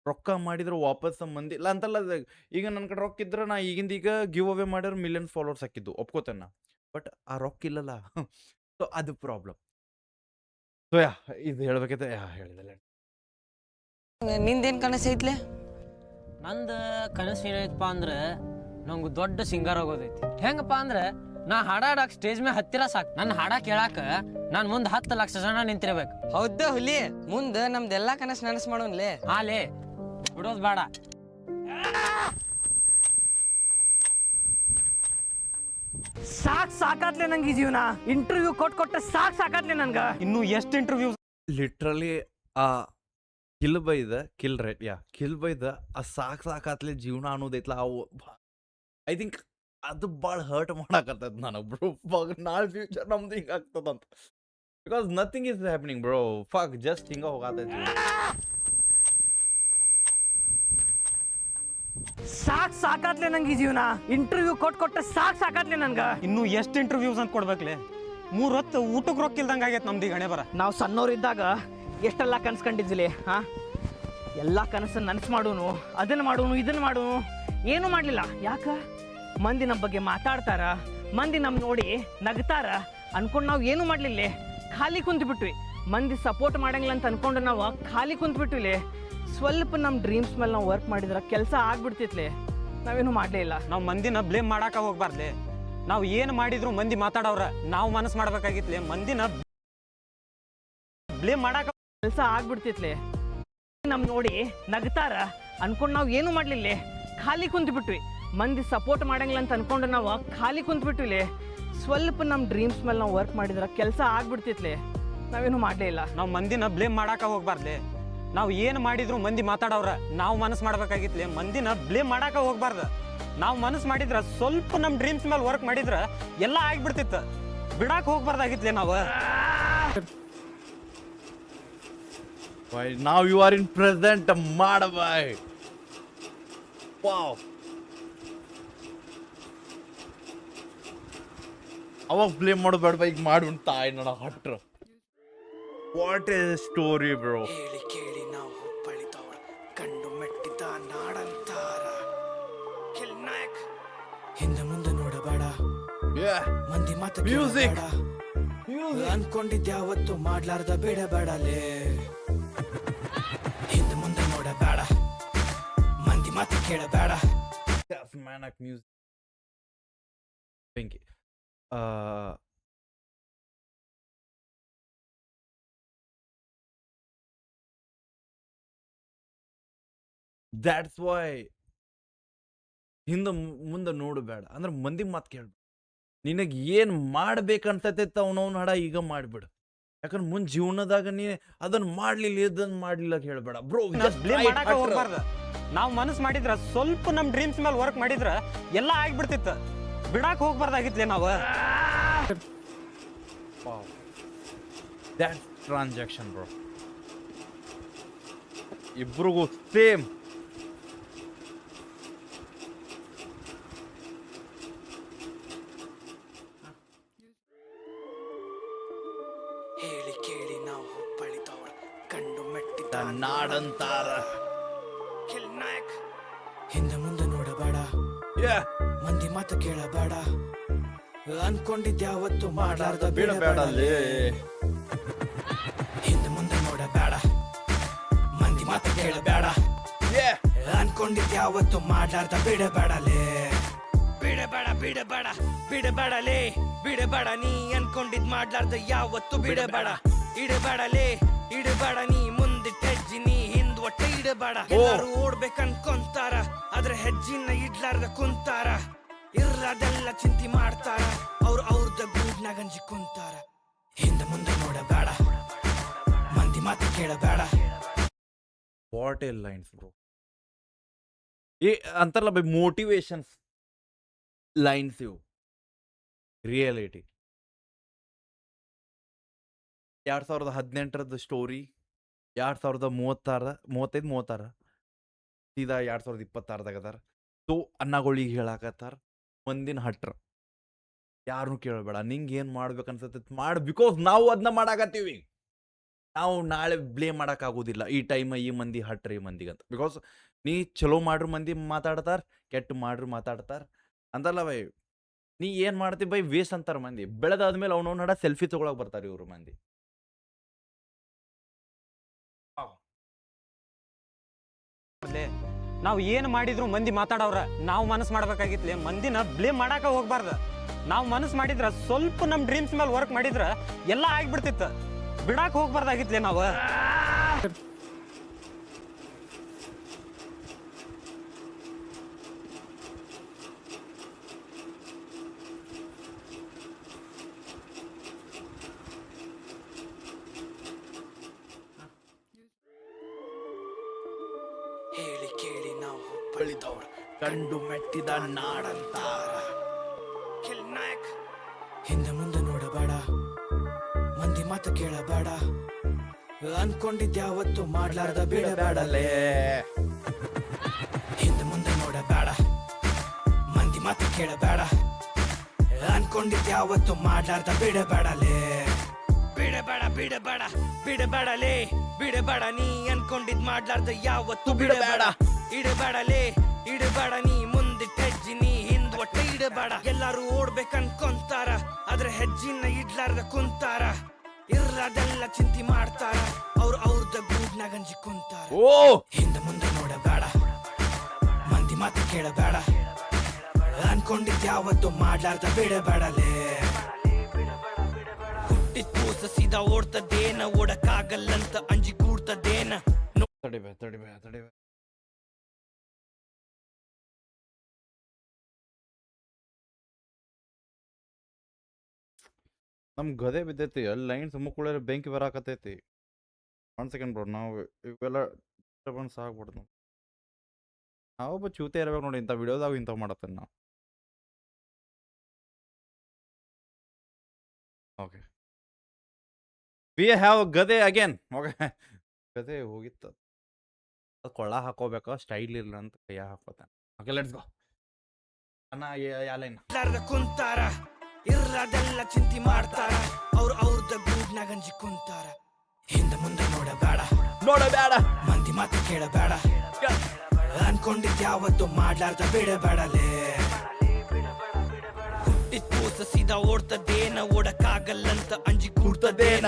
ರೊಕ್ಕ ಮಾಡಿದ್ರೆ ವಾಪಸ್ ಮಂದಿ ಇಲ್ಲ ಅಂತಲ್ಲ. ಈಗ ನನ್ನ ಕಡೆ ರೊಕ್ಕ ಇದ್ರೆ ನಾ ಈಗ ಗಿವ್ ಅವೇ ಮಾಡಿದ್ರೆ ಮಿಲಿಯನ್ಸ್ ಫಾಲೋವರ್ಸ್ ಹಾಕಿದ್ದು ಒಪ್ಕೋತೇನೆ. ಬಟ್ ಆ ರೊಕ್ಕ ಇಲ್ಲಲ್ಲ. ಸೊ ಅದು ಪ್ರಾಬ್ಲಮ್. ಸೊ ಇದು ಹೇಳ್ಬೇಕೈತೆ ಹೇಳಿದಲ್ಲ. ನಿಂದೇನ್ ಕನಸು ಐತ್ಲೆ? ನಂದು ಕನಸು ಏನೈತಪ್ಪ ಅಂದ್ರೆ ನಂಗೆ ದೊಡ್ಡ ಸಿಂಗರ್ ಆಗೋದೈತಿ. ಹೆಂಗಪ್ಪ ಅಂದ್ರೆ ನಾ ಹಾಡಾಡಕ್ ಸ್ಟೇಜ್ ಮೇಲೆ ಹತ್ತಿರ ಸಾಕು. ನನ್ನ ಹಾಡ ಕೇಳಾಕ ನಾನು ಮುಂದೆ 10 ಲಕ್ಷ ಜನ ನಿಂತಿರ್ಬೇಕು. ಹೌದ ಹುಲಿ, ಮುಂದೆ ನಮ್ದೆಲ್ಲಾ ಕನಸು ನನಸು ಮಾಡೋನ್ಲೇ. ಹಾಲೇ ಬಿಡೋದು ಬೇಡ. ಸಾಕಾತ್ಲೆ ನಂಗೆ ಈ ಜೀವನ. ಇಂಟರ್ವ್ಯೂ ಕೊಟ್ಟು ಸಾಕಾತ್ಲೆ ನನ್ಗ. ಇನ್ನು ಎಷ್ಟು ಇಂಟರ್ವ್ಯೂ ಲಿಟ್ರಲಿ ಆ ಕಿಲ್ ಬೈದ ಆ ಸಾಕಾತ್ಲೆ ಜೀವನ ಅನ್ನೋದೈತ್ಲ ಅವು ಐ ಥಿಂಕ್ ಅದು ಭಾಳ ಹರ್ಟ್ ಮಾಡಾಕತ್ತೈತೆ ನನಗೆ ಬ್ರೋ. ನಾಳೆ ಫ್ಯೂಚರ್ ನಮ್ದು ಹಿಂಗೆ ಆಗ್ತದಂತ. Because nothing is happening bro. Fuck just ಹಿಂಗೆ ಹೋಗತೈತಿ. ಸಾಕಾತ್ಲೆ ನಂಗೆ ಈ ಜೀವನ. ಇಂಟರ್ವ್ಯೂ ಕೊಟ್ಟು ಸಾಕಾತ್ಲೆ ನನ್ಗ. ಇನ್ನು ಎಷ್ಟು ಇಂಟರ್ವ್ಯೂಸ್ ಅಂತ ಕೊಡ್ಬೇಕ್ಲೆ? 3 ಹೊತ್ತು ಊಟಕ್ಕೆ ರೊಕ್ಕ ಇಲ್ದಂಗೆ ಆಗೈತೆ ನಮ್ದು ಹಣೆ ಬರ. ನಾವು ಸಣ್ಣವ್ರಿದ್ದಾಗ ಎಷ್ಟೆಲ್ಲ ಕನ್ಸ್ಕೊಂಡಿದ್ವಿ ಹಾ. ಎಲ್ಲ ಕನಸನ್ನು ನನಸು ಮಾಡೋನು, ಅದನ್ನು ಮಾಡೋನು, ಇದನ್ನು ಮಾಡೋನು, ಏನೂ ಮಾಡಲಿಲ್ಲ. ಯಾಕ? ಮಂದಿ ನಮ್ಮ ಬಗ್ಗೆ ಮಾತಾಡ್ತಾರ, ಮಂದಿ ನಮ್ಮ ನೋಡಿ ನಗ್ತಾರ ಅನ್ಕೊಂಡು ನಾವು ಏನೂ ಮಾಡಲಿಲ್ಲ, ಖಾಲಿ ಕುಂತ್ಬಿಟ್ವಿ. ಮಂದಿ ಸಪೋರ್ಟ್ ಮಾಡಂಗಿಲ್ಲ ಅಂತ ಅನ್ಕೊಂಡು ನಾವು ಖಾಲಿ ಕುಂತ್ಬಿಟ್ವಿಲೆ. ಸ್ವಲ್ಪ ನಮ್ಮ ಡ್ರೀಮ್ಸ್ ಮೇಲೆ ನಾವು ವರ್ಕ್ ಮಾಡಿದ್ರೆ ಕೆಲಸ ಆಗ್ಬಿಡ್ತಿತ್ಲೆ. ನಾವೇನು ಮಾಡಲೇ ಇಲ್ಲ. ನಾವು ಮಂದಿನ ಬ್ಲೇಮ್ ಮಾಡಾಕ ಹೋಗ್ಬಾರ್ಲೆ. ನಾವು ಏನು ಮಾಡಿದ್ರು ಮಂದಿ ಮಾತಾಡೋರ, ನಾವು ಮನಸ್ಸು ಮಾಡ್ಬೇಕಾಗಿತ್ಲೆ. ಮಂದಿನ ಬ್ಲೇಮ್ ಮಾಡಾಕ ಕೆಲಸ ಆಗ್ಬಿಡ್ತಿತ್ಲೆ. ನಮ್ಮ ನೋಡಿ ನಗ್ತಾರ ಅನ್ಕೊಂಡು ನಾವು ಏನೂ ಮಾಡಲಿಲ್ಲ, ಖಾಲಿ ಕುಂತ್ಬಿಟ್ವಿ. ಮಂದಿ ಸಪೋರ್ಟ್ ಮಾಡಂಗಿಲ್ಲ ಅಂತ ಅನ್ಕೊಂಡು ನಾವು ಖಾಲಿ ಕುಂತ್ಬಿಟ್ವಿಲೆ. ಸ್ವಲ್ಪ ನಮ್ಮ ಡ್ರೀಮ್ಸ್ ಮೇಲೆ ನಾವು ವರ್ಕ್ ಮಾಡಿದ್ರೆ ಕೆಲಸ ಆಗ್ಬಿಡ್ತಿತ್ಲೆ. ನಾವೇನು ಮಾಡಲೇ ಇಲ್ಲ. ನಾವು ಮಂದಿನ ಬ್ಲೇಮ್ ಮಾಡಾಕ ಹೋಗ್ಬಾರ್ಲೆ. ನಾವು ಏನು ಮಾಡಿದ್ರು ಮಂದಿ ಮಾತಾಡೋರ, ನಾವು ಮನಸ್ಸು ಮಾಡ್ಬೇಕಾಗಿತ್ಲೆ. ಮಂದಿನ ಬ್ಲೇಮ್ ಮಾಡಾಕ ಹೋಗ್ಬಾರ್ದು. ನಾವು ಮನಸ್ಸು ಮಾಡಿದ್ರೆ ಸ್ವಲ್ಪ ನಮ್ಮ ಡ್ರೀಮ್ಸ್ ಮೇಲೆ ವರ್ಕ್ ಮಾಡಿದ್ರೆ ಎಲ್ಲ ಆಗ್ಬಿಡ್ತಿತ್ತು. ಬಿಡಾಕ್ ಹೋಗ್ಬಾರ್ದಾಗಿತ್ಲೆ ನಾವು. Now you are in present ಮಾಡಬಾಯ್. ವಾವ್. ಅವಾಗ ಬ್ಲೇಮ್ ಮಾಡೋಬೇಡ, ಈಗ ಮಾಡಿ ತಾಯಿ ನನ್ನ ಹಟ್ರ. What is story bro? ಹೇಳಿ ಕೇಳಿ ನಾವು ಹುಬ್ಬಳಿದವ್ರ, ಕಂಡು ಮೆಟ್ಟಿದ ನಾಡಂತಾರ. ನಾಯಕ್ ಹಿಂದೆ ಮುಂದೆ ನೋಡಬೇಡ, ಮಂದಿ ಮಾತು Music. ಕೇಳಬೇಡ. ಅನ್ಕೊಂಡಿದ್ಯಾವತ್ತು ಮಾಡ್ಲಾರ್ದ ಬಿಡಬೇಡಲೇ. ಹಿಂದೆ ಮುಂದೆ ನೋಡಬೇಡ, ಮಂದಿ ಮಾತು ಕೇಳಬೇಡ. ಮ್ಯೂಸಿಕ್ ಬೆಂಕಿ. ದ್ಯಾಟ್ಸ್ ವೈ ಹಿಂದೆ ಮುಂದೆ ನೋಡಬೇಡ ಅಂದ್ರೆ ಮಂದಿ ಮಾತು ಕೇಳ್ಬೇಡ. ನಿನಗೆ ಏನು ಮಾಡ್ಬೇಕನ್ಸತೈತೆ ಅವನವನ ಹಡ ಈಗ ಮಾಡಿಬಿಡು. ಯಾಕಂದ್ರೆ ಮುಂದೆ ಜೀವನದಾಗ ನೀ ಅದನ್ನ ಮಾಡ್ಲಿಲ್ಲ ಇದನ್ನ ಮಾಡ್ಲಿಲ್ಲ ಹೇಳ್ಬೇಡ ಬ್ರೋ. ಬ್ಲೇಮ್ ಮಾಡಾಕ ಹೋಗ್ಬಾರ್ದು. ನಾವು ಮನಸ್ಸು ಮಾಡಿದ್ರೆ ಸ್ವಲ್ಪ ನಮ್ಮ ಡ್ರೀಮ್ಸ್ ಮೇಲೆ ವರ್ಕ್ ಮಾಡಿದ್ರೆ ಎಲ್ಲ ಆಗ್ಬಿಡ್ತಿತ್ತು. ಬಿಡಾಕ್ ಹೋಗ್ಬಾರ್ದಾಗಿತ್ಲೆ ನಾವು. That's transaction bro. ಇಬ್ರಿಗೂ ಸೇಮ್. ಹೇಳಿ ಕೇಳಿ ನಾವು ಹುಬ್ಬಳಿದವ್ರ, ಕಂಡು ಮೆಟ್ಟಿದ ನಾಡಂತಾರ. ನಾಯಕ್ ಹಿಂದೆ ಮುಂದೆ ನೋಡಬೇಡ, ಮಂದಿ ಮಾತು ಕೇಳಬೇಡ. ಅನ್ಕೊಂಡಿದ್ಯಾವತ್ತು ಮಾಡ್ಲಾರ್ದ ಬಿಡಬೇಡಲೇ. ಹಿಂದೆ ಮುಂದೆ ನೋಡಬೇಡ, ಮಂದಿ ಮಾತು ಕೇಳಬೇಡ. ಅನ್ಕೊಂಡಿದ್ಯಾವತ್ತು ಮಾಡ್ಲಾರ್ದ ಬಿಡಬೇಡಲೇ. ಬಿಡಬೇಡ ಬಿಡಬೇಡ ಬಿಡಬೇಡಲೇ. ಬಿಡಬೇಡ ನೀ ಅನ್ಕೊಂಡಿದ್ ಮಾಡ್ಲಾರ್ದ ಯಾವತ್ತು ಬಿಡಬೇಡ. ಇಡಬೇಡಲೇ ಇಡಬೇಡ ನೀ ಮುಂದಿಟ್ಟ ಹೆಜ್ಜಿ ನೀ ಹಿಂದ್ ಒಟ್ಟೆ ಇಡಬೇಡ. ಎಲ್ಲಾರು ಓಡ್ಬೇಕನ್ಕೊಂತಾರ, ಆದ್ರೆ ಹೆಜ್ಜಿನ ಇಡ್ಲಾರ್ದ ಕುಂತಾರ. ಇರ್ಲಾದೆಲ್ಲ ಚಿಂತೆ ಮಾಡ್ತಾರ, ಅವ್ರದ್ದ ಗೂಡ್ನಾಗ ಗಂಜಿ ಕುಂತಾರ. ಹಿಂದೆ ಮುಂದೆ ನೋಡಬೇಡ, ಮಂದಿ ಮಾತು ಕೇಳಬೇಡ. What a lines bro. ಈ ಅಂತಾರಲ್ಲ ಬೈ ಮೋಟಿವೇಶನ್ಸ್ ಲೈನ್ಸ್ ಇವು. ರಿಯಾಲಿಟಿ 2018 ಸ್ಟೋರಿ 2035 ಸೀದಾ 2026 ಅದಾರ. ಸೊ ಅನ್ನಗಳಿಗ ಹೇಳಾಕತ್ತಾರ ಮಂದಿನ ಹಟ್ರ ಯಾರನ್ನೂ ಕೇಳಬೇಡ. ನಿಂಗೆ ಏನು ಮಾಡ್ಬೇಕು ಅನ್ಸತ್ತೆ ಮಾಡಿ. ಬಿಕಾಸ್ ನಾವು ಅದನ್ನ ಮಾಡಾಕತ್ತೀವಿ. ನಾವು ನಾಳೆ ಬ್ಲೇಮ್ ಮಾಡೋಕ್ಕಾಗೋದಿಲ್ಲ ಈ ಟೈಮ್ ಈ ಮಂದಿ ಹಟ್ರಿ ಈ ಮಂದಿಗಂತ. ಬಿಕಾಸ್ ನೀ ಚಲೋ ಮಾಡ್ರಿ ಮಂದಿ ಮಾತಾಡ್ತಾರ, ಕೆಟ್ಟ ಮಾಡ್ರಿ ಮಾತಾಡ್ತಾರ ಅಂತಲ್ಲ ಬೈ. ನೀ ಏನು ಮಾಡ್ತಿ ಬೈ ವೇಸ್ಟ್ ಅಂತಾರ ಮಂದಿ. ಬೆಳೆದಾದ್ಮೇಲೆ ಅವನವ್ನ ಹಡ ಸೆಲ್ಫಿ ತೊಗೊಳಕ್ ಬರ್ತಾರೆ ಇವರು ಮಂದಿ. ನಾವು ಏನು ಮಾಡಿದ್ರು ಮಂದಿ ಮಾತಾಡವ್ರ ನಾವು ಮನಸ್ಸು ಮಾಡ್ಬೇಕಾಗಿತ್ಲೆ ಮಂದಿನ ಬ್ಲೇಮ್ ಮಾಡಾಕ ಹೋಗ್ಬಾರ್ದು ನಾವು ಮನಸ್ಸು ಮಾಡಿದ್ರ ಸ್ವಲ್ಪ ನಮ್ಮ ಡ್ರೀಮ್ಸ್ ಮೇಲೆ ವರ್ಕ್ ಮಾಡಿದ್ರ ಎಲ್ಲ ಆಗ್ಬಿಡ್ತಿತ್ತು ಬಿಡಾಕ ಹೋಗ್ಬಾರ್ದಾಗಿತ್ಲೆ ನಾವು ಹೇಳಿ ಕೇಳಿ ನಾವು ಹುಬ್ಬಳ್ಳಿದವ್ರು ಕಂಡು ಮೆಟ್ಟಿದ ನಾಡಂತಾರ ನಾಯಕ್ ಹಿಂದೆ ಮುಂದೆ ನೋಡಬೇಡ ಮಂದಿ ಮಾತು ಕೇಳಬೇಡ ಅನ್ಕೊಂಡಿದ್ಯಾವತ್ತು ಮಾಡ್ಲಾರ್ದ ಬಿಡಬೇಡಲೇ ಹಿಂದೆ ಮುಂದೆ ನೋಡಬೇಡ ಮಂದಿ ಮಾತು ಕೇಳಬೇಡ ಅನ್ಕೊಂಡಿದ್ಯಾವತ್ತು ಮಾಡ್ಲಾರ್ದ ಬಿಡಬೇಡಲೇ ಬಿಡಬೇಡ ಬಿಡಬೇಡ ಬಿಡಬೇಡಲೇ ಬಿಡಬೇಡ ನೀ ಅನ್ಕೊಂಡಿದ್ ಮಾಡ್ಲಾರ್ದ ಯಾವತ್ತು ಬಿಡಬೇಡ ಇಡಬೇಡಲೇ ಇಡಬೇಡ ನೀ ಮುಂದಿಟ್ಟ ಹೆಜ್ಜಿ ನೀ ಹಿಂದ್ ಒಟ್ಟ ಇಡಬೇಡ ಎಲ್ಲಾರು ಓಡ್ಬೇಕನ್ಕೊಂತಾರ ಆದ್ರೆ ಹೆಜ್ಜಿನ ಇಡ್ಲಾರ್ದ ಕುಂತಾರ ಇರ್ಲಾದೆಲ್ಲ ಚಿಂತೆ ಮಾಡ್ತಾರ ಅವ್ರದ್ದ ಗೂಡ್ನಾಗ ಗಂಜಿ ಕುಂತಾರ ಹಿಂದೆ ಮುಂದೆ ನೋಡಬೇಡ ಮಂದಿ ಮಾತು ಕೇಳಬೇಡ ಅನ್ಕೊಂಡಿದ್ ಯಾವತ್ತು ಮಾಡ್ಲಾರ್ದ ಬಿಡಬೇಡಲೇ ಹುಟ್ಟಿದ್ ಕೂಸ ಸೀದಾ ಓಡ್ತದೇನ ಓಡಕ್ಕಾಗಲ್ಲಂತ ಅಂಜಿ ಕೂಡ್ತದೇನ ತಡಿಬೇ ನಮ್ ಗದೆ ಬಿದ್ದೈತಿ ಅಲ್ಲಿ ಲೈನ್ ಸುಮ್ಮಕ್ಕುಳ್ಳ ಬೆಂಕಿ ಬರಾಕತೈತಿ 1 ಸೆಕೆಂಡ್ ಬ್ರೋ ನಾವು ಇವೆಲ್ಲ ಡಿಸ್ಟರ್ಬೆನ್ಸ್ ಆಗ್ಬಿಡ್ದು ನಾವೊಬ್ಬ ಚೂತೆ ಇರ್ಬೇಕು ನೋಡಿ ಇಂಥ ವಿಡಿಯೋದಾಗ ಇಂಥವು ಮಾಡತ್ತೇನೆ ನಾವು ಓಕೆ ವಿ ಹ್ಯಾವ್ ಗದೆ ಅಗೇನ್ ಓಕೆ ಗದೆ ಹೋಗಿತ್ತು ಅದು ಕೊಳ್ಳ ಹಾಕೋಬೇಕು ಸ್ಟೈಲ್ ಇಲ್ಲ ಅಂತ ಕೈಯ ಹಾಕೋತಾನೆ ಓಕೆ ಲೆಟ್ಸ್ ಗೋ ಅಣ್ಣ ಯಾಲೈನ್ ಕುಂತಾರ ಇರ್ಲಾದೆಲ್ಲ ಚಿಂತೆ ಮಾಡ್ತಾರ ಅವ್ರದ್ದ ಗೂಡ್ನಾಗ ಗಂಜಿ ಕುಂತಾರ ಹಿಂದೆ ಮುಂದೆ ನೋಡಬೇಡ ಮಂದಿ ಮಾತು ಕೇಳಬೇಡ ಅನ್ಕೊಂಡಿದ್ ಯಾವತ್ತು ಮಾಡ್ಲಾರ್ದ ಬಿಡಬೇಡಲೇ ಹುಟ್ಟಿದ್ ಕೂಸ ಸೀದಾ ಓಡ್ತದೇನ ಓಡಕ್ಕಾಗಲ್ಲಂತ ಅಂಜಿ ಕೂಡ್ತದೇನ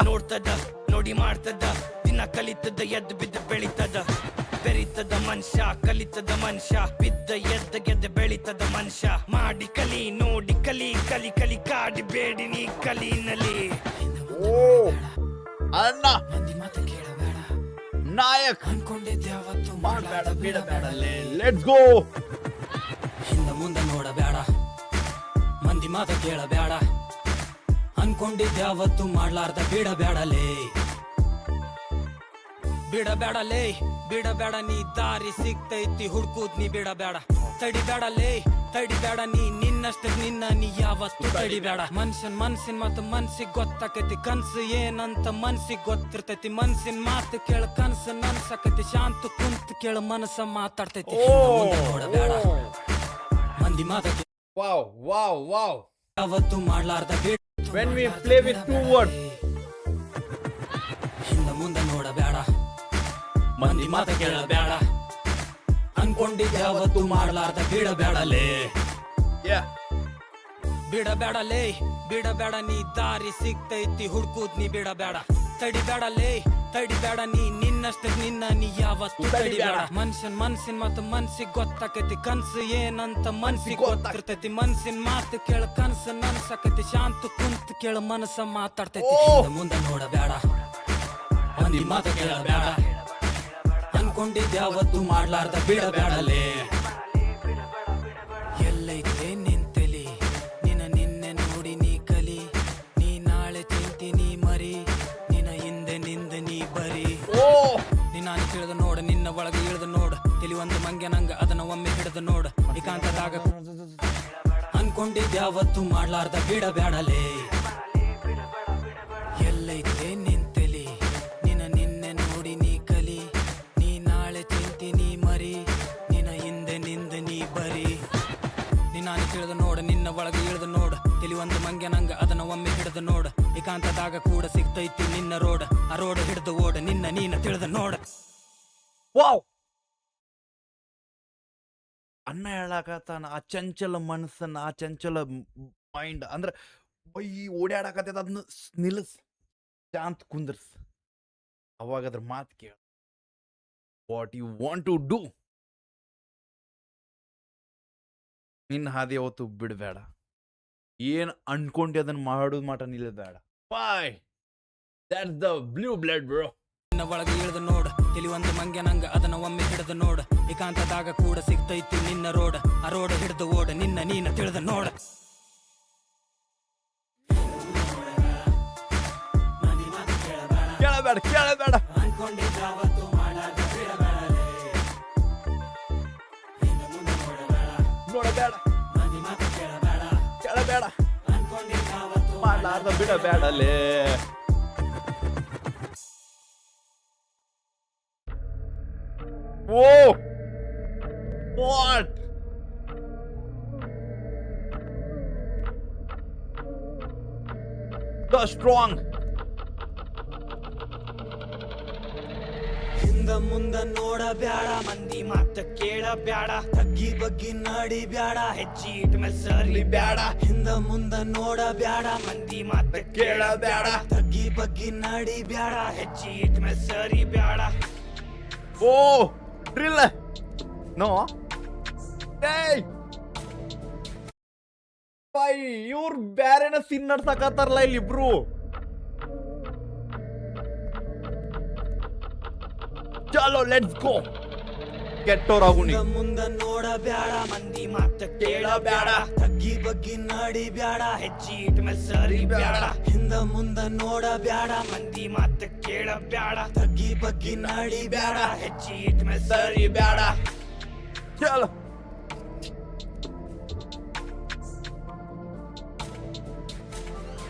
ನೋಡ್ತದ ನೋಡಿ ಮಾಡ್ತದ ದಿನ ಕಲಿತದ ಎದ್ದು ಬಿದ್ದು ಬೆಳಿತದ ಬೆರಿತದ ಮನುಷ್ಯ ಕಲಿತದ ಮನುಷ್ಯ ಬಿದ್ದ ಎದ್ದ ಗೆದ್ದ ಬೆಳಿತದ ಮನುಷ್ಯ ಮಾಡಿ ಕಲಿ ನೋಡಿ ಕಲಿ ಕಲಿ ಕಲಿ ಕಾಡಿ ಬೇಡಿ ನೀ ಕಲಿನಲ್ಲಿ ಅಣ್ಣ ಮಂದಿ ಮಾತು ಕೇಳಬೇಡ ನಾಯಕ್ ಅನ್ಕೊಂಡಿದ್ದ ಯಾವತ್ತು ಮಾಡಬೇಡ ಬಿಡಬೇಡಲೇ ಲೆಟ್ಸ್ ಗೋ ಹಿಂದೆ ಮುಂದೆ ನೋಡಬೇಡ ಮಂದಿ ಮಾತು ಕೇಳಬೇಡ ಅನ್ಕೊಂಡಿದ್ದ ಯಾವತ್ತು ಮಾಡ್ಲಾರ್ದ ಬಿಡಬೇಡಲೇ ಬಿಡಬೇಡಲೇ ಬಿಡಬೇಡ ನೀ ದಾರಿ ಸಿಗ್ತೈತಿ ಹುಡ್ಕೂದ್ ನೀ ಬಿಡಬೇಡ ತಡಿಬೇಡ ನೀ ನಿನ್ನಷ್ಟ ನಿನ್ನ ನೀ ಯಾವತ್ತು ತಡಿಬೇಡ ಮನ್ಸಿನ ಮತ್ ಮನ್ಸಿಗ್ ಗೊತ್ತಾಕೈತಿ ಕನ್ಸು ಏನಂತ ಮನ್ಸಿಗ್ ಗೊತ್ತಿರ್ತೈತಿ ಮನ್ಸಿನ ಮಾತು ಕೇಳ ಕನ್ಸು ನನ್ಸಕೈತಿ ಶಾಂತ ಕುಂತ ಕೇಳ ಮನಸ್ಸ ಮಾತಾಡ್ತೈತಿ ಮುಂದೆ ನೋಡಬೇಡ ಮಂದಿ ಮಾತ wow ಯಾವತ್ತು ಮಾಡ್ಲಾರ್ದ ಬಿಡ when we play with 2 words ಹಿಂದೆ ಮುಂದೆ ನೋಡಬೇಡ ಮಂದಿ ಮಾತ ಕೇಳಬೇಡ ಅನ್ಕೊಂಡಿದ್ದ ಯಾವತ್ತು ಮಾಡ್ಲಾರ್ದ ಬಿಡಬೇಡಲೇ yeah ಬಿಡಬೇಡ ನೀ ದಾರಿ ಸಿಗ್ತೈತಿ ಹುಡ್ಕೂದ್ ನೀ ಬಿಡಬೇಡ ತಡಿಬೇಡ ನೀ ನಿನ್ನಷ್ಟ ನಿನ್ನ ನೀ ಯಾವತ್ತು ತಡಿಬೇಡ ಮನ್ಸಿನ ಮತ್ ಮನ್ಸಿಗ್ ಗೊತ್ತಾಕೈತಿ ಕನ್ಸು ಏನಂತ ಮನ್ಸಿಗ್ ಗೊತ್ತಿರ್ತೈತಿ ಮನ್ಸಿನ ಮಾತು ಕೇಳ ಕನ್ಸು ನನ್ಸಕೈತಿ ಶಾಂತ ಕುಂತ ಕೇಳ ಮನಸ್ಸ ಮಾತಾಡ್ತೈತಿ ಮುಂದೆ ನೋಡಬೇಡ ಮಂದಿ ಮಾತು ಕೇಳಬೇಡ ಅನ್ಕೊಂಡಿದ್ದ ಯಾವತ್ತು ಮಾಡ್ಲಾರ್ದ ಬಿಡಬೇಡಲೇ ಎಲ್ಲೈತೆ ನಿಂತಲಿ ನಿನ್ನೆ ನೋಡಿ ನೀ ಕಲಿ ನೀ ನಾಳೆ ಚಿಂತಿ ನೀ ಮರಿ ನಿನ್ನ ಹಿಂದೆ ನಿಂದ ನೀ ಬರಿ ನಾನು ತಿಳಿದು ನೋಡ ನಿನ್ನ ಒಳಗೆ ಇಳಿದು ನೋಡ ತಿಳಿ ಒಂದು ಮಂಗೆ ನಂಗ ಅದನ್ನ ಒಮ್ಮೆ ಹಿಡಿದು ನೋಡ ಏಕಾಂತದಾಗ ಅನ್ಕೊಂಡಿದ್ದ ಯಾವತ್ತು ಮಾಡ್ಲಾರ್ದ ಬಿಡಬೇಡಲೇ ಎಲ್ಲೈತೆ ನಿಂತಲಿ ನಿನ್ನೆ ನೋಡಿ ನೀ ಕಲಿ ನೀ ನಾಳೆ ಚಿಂತಿ ನೀ ಮರಿ ನಿನ್ನ ಹಿಂದೆ ನಿಂದ ನೀ ಬರಿ ನಾನು ತಿಳಿದು ನೋಡ ನಿನ್ನ ಒಳಗೆ ಇಳಿದು ನೋಡ ತಿಳಿ ಒಂದು ಮಂಗೆ ನಂಗ ಅದನ್ನ ಒಮ್ಮೆ ಹಿಡಿದು ನೋಡ ಏಕಾಂತದಾಗ ಕೂಡ ಸಿಗ್ತೈತಿ ನಿನ್ನ ರೋಡ ಆ ರೋಡ್ ಹಿಡಿದು ಓಡ ನಿನ್ನ ನೀನ ತಿಳಿದು ನೋಡ ವಾವ್ ಅಣ್ಣ ಹೇಳಕತ್ತಾನ ಆ ಚಂಚಲ ಮನಸ್ಸನ್ನ ಆ ಚಂಚಲ ಮೈಂಡ್ ಅಂದ್ರೆ ಓಡಾಡಕತ್ತದ ಅದನ್ನ ನಿಲ್ಲಿಸ್ ಶಾಂತ ಕುಂದ್ರಸ್ ಅವಾಗ ಅದ್ರ ಮಾತು ಕೇಳ what you want to do ನಿನ್ನ ಹಾದಿ ಯಾವತ್ತು ಬಿಡಬೇಡ. ಏನು ಅನ್ಕೊಂಡೆ ಅದನ್ನ ಮಾಡೋದು ಮಾಟ ನಿಲ್ಲಬೇಡ. Boy, that's the blue blood bro. ನಿನ್ನ ಒಳಗೆ ಇಳಿದು ನೋಡ, ಇಲ್ಲಿ ಒಂದು ಮಂಗ್ಯ ನಂಗ ಅದನ್ನ ಒಮ್ಮೆ ಹಿಡಿದು ನೋಡ. ಏಕಾಂತದಾಗ ಕೂಡ ಸಿಗ್ತೈತಿ ನಿನ್ನ ರೋಡ, ಆ ರೋಡ ಹಿಡಿದು ಓಡ, ನಿನ್ನ ನೀನ ತಿಳಿದು ನೋಡ. ಕೇಳಬೇಡ ಕೇಳಬೇಡ ನೋಡಬೇಡ ಕೇಳಬೇಡ ಮಾಡಲಾರ್ದ ಬಿಡಬೇಡಲೇ. ಓ ವಾಟ್ ದ ಸ್ಟ್ರಾಂಗ್. ಹಿಂದ ಮುಂದ ನೋಡ ಬ್ಯಾಡ, ಮಂದಿ ಮಾತ ಕೇಳ ಬ್ಯಾಡ, ತಗ್ಗಿ ಬಗ್ಗಿ ನಡಿ ಬ್ಯಾಡ, ಹೆಚ್ಚಿ ಇಟ್ ಮೇಲೆ ಸರಿ ಬ್ಯಾಡ. ಹಿಂದ ಮುಂದ ನೋಡ ಬ್ಯಾಡ, ಮಂದಿ ಮಾತ ಕೇಳ ಬ್ಯಾಡ, ತಗ್ಗಿ ಬಗ್ಗಿ ನಡಿ ಬ್ಯಾಡ, ಹೆಚ್ಚಿ ಇಟ್ ಮೇಲೆ ಸರಿ ಬ್ಯಾಡ. ಓ ಡ್ರಿಲ್ ನೋ ಏಯ್ ಬೈ, ಇವ್ರು ಬ್ಯಾರೆನ ಸಿನ್ ನಡ್ಸಕತ್ತಾರಲ್ಲ ಇಲ್ಲಿ ಇಬ್ರು. ಚಲೋ ಲೆಟ್ಸ್ ಗೋ. ಕೆಟ್ಟೋರಾಗು ನೀ. ಹಿಂದ ಮುಂದ ನೋಡ ಬ್ಯಾಡ, ಮಂದಿ ಮಾತ ಕೇಳ ಬ್ಯಾಡ, ತಗ್ಗಿ ಬಗ್ಗಿ ನಡಿ ಬ್ಯಾಡ, ಹೆಚ್ಚಿ ಇಟ್ ಮೇಲೆ ಸರಿ ಬ್ಯಾಡ. ಹಿಂದ ಮುಂದ ನೋಡ ಬ್ಯಾಡ, ಮಂದಿ ಮಾತ ಕೇಳ ಬ್ಯಾಡ, ತಗ್ಗಿ ಬಗ್ಗಿ ನಡಿ ಬ್ಯಾಡ, ಹೆಚ್ಚಿ ಇಟ್ ಮೇಲೆ ಸರಿ ಬ್ಯಾಡ. ಚಲೋ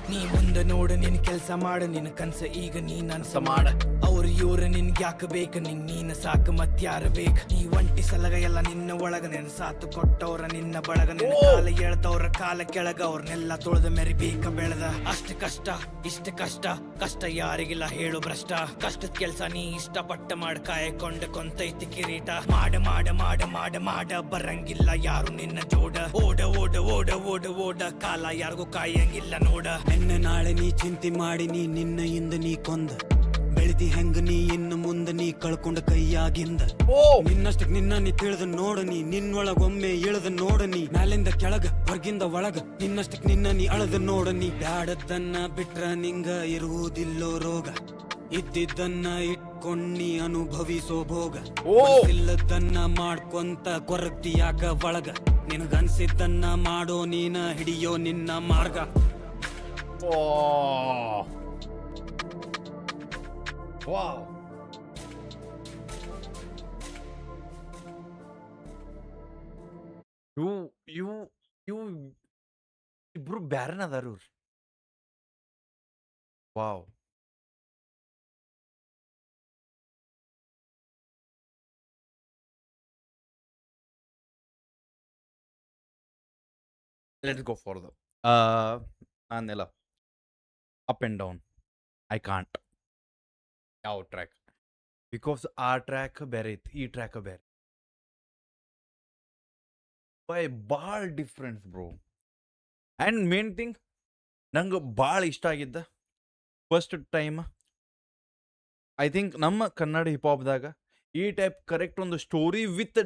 ನೀ ಮುಂದೆ ನೋಡು, ನಿನ್ ಕೆಲ್ಸ ಮಾಡು, ನಿನ್ ಕನ್ಸ ಈಗ ನೀ ನನ್ಸ ಮಾಡ. ಅವ್ರು ಇವ್ರು ನಿನ್ಗೆ ಯಾಕೆ ಬೇಕು, ನೀನ ಸಾಕು ಮತ್ಯಾರ ಬೇಕು. ನೀ ಒಂಟಿ ಸಲಗ ಎಲ್ಲ ನಿನ್ನ ಒಳಗ, ನಿನ್ನ ಸಾತು ಕೊಟ್ಟವ್ರ ನಿನ್ನ ಬಳಗ, ನಿನ್ನ ಕಾಲ ಎಳ್ದವ್ರ ಕಾಲ ಕೆಳಗ, ಅವ್ರನ್ನೆಲ್ಲ ತೊಳೆದ ಮೆರಿಬೇಕ ಬೆಳೆದ. ಅಷ್ಟ ಕಷ್ಟ ಇಷ್ಟ ಕಷ್ಟ, ಕಷ್ಟ ಯಾರಿಗಿಲ್ಲ ಹೇಳು ಭ್ರಷ್ಟ. ಕಷ್ಟದ ಕೆಲ್ಸ ನೀ ಇಷ್ಟಪಟ್ಟ ಮಾಡ, ಕಾಯಕೊಂಡ ಕೊಂತೈತಿ ಕಿರೀಟ. ಮಾಡ ಮಾಡ ಮಾಡ ಮಾಡ ಮಾಡ, ಬರಂಗಿಲ್ಲ ಯಾರು ನಿನ್ನ ಜೋಡ. ಓಡ ಓಡ ಓಡ ಓಡ ಓಡ, ಕಾಲ ಯಾರಿಗೂ ಕಾಯಂಗಿಲ್ಲ ನೋಡ. ನಿನ್ನೆ ನಾಳೆ ನೀ ಚಿಂತೆ ಮಾಡಿ, ನೀ ನಿನ್ನ ಹಿಂದ ನೀ ಕೊಂದ ಬೆಳಿತಿ ಹೆಂಗ, ನೀ ಇನ್ನು ಮುಂದೆ ನೀ ಕಳ್ಕೊಂಡ ಕೈಯಾಗಿಂದ. ನಿನ್ನಷ್ಟಕ್ ನಿನ್ನ ನೀ ತಿಳಿದು ನೋಡ, ನೀ ನಿನ್ನೊಳಗೊಮ್ಮೆ ಇಳಿದು ನೋಡ, ನೀ ಮ್ಯಾಲಿಂದ ಕೆಳಗ ಹೊರಗಿಂದ ಒಳಗ, ನಿನ್ನಷ್ಟಕ್ ನಿನ್ನ ನೀ ಅಳದು ನೋಡ. ನೀ ಬ್ಯಾಡದ್ದನ್ನ ಬಿಟ್ರ ನಿಂಗ ಇರುವುದಿಲ್ಲೋ ರೋಗ, ಇದ್ದಿದ್ದನ್ನ ಇಟ್ಕೊಂಡಿ ಅನುಭವಿಸೋ ಭೋಗ. ಇಲ್ಲದನ್ನ ಮಾಡ್ಕೊಂತ ಕೊರಗ್ತಿ ಯಾಕ ಒಳಗ, ನಿನಗನ್ಸಿದ್ದನ್ನ ಮಾಡೋ ನೀನ ಹಿಡಿಯೋ ನಿನ್ನ ಮಾರ್ಗ. ವಾವ್, ಇವು ಇವು ಇವು ಇಬ್ರು ಬ್ಯಾರನ್ ಅದಾರ ಇವ್ರು. Wow, let's go for the ನಾನೆಲ್ಲ up and down. I can't ಯಾವ ಟ್ರ್ಯಾಕ್, ಬಿಕಾಸ್ ಆ ಟ್ರ್ಯಾಕ್ ಬೇರೆ ಇತ್ತು, ಈ ಟ್ರ್ಯಾಕ್ ಬೇರೆ. ಭಾಳ difference bro. And main thing ನಂಗೆ ಭಾಳ ಇಷ್ಟ ಆಗಿದ್ದ ಫಸ್ಟ್ ಟೈಮ್ ಐ ಥಿಂಕ್ ನಮ್ಮ ಕನ್ನಡ ಹಿಪ್ ಹಾಪ್ದಾಗ ಈ ಟೈಪ್ ಕರೆಕ್ಟ್ ಒಂದು ಸ್ಟೋರಿ ವಿತ್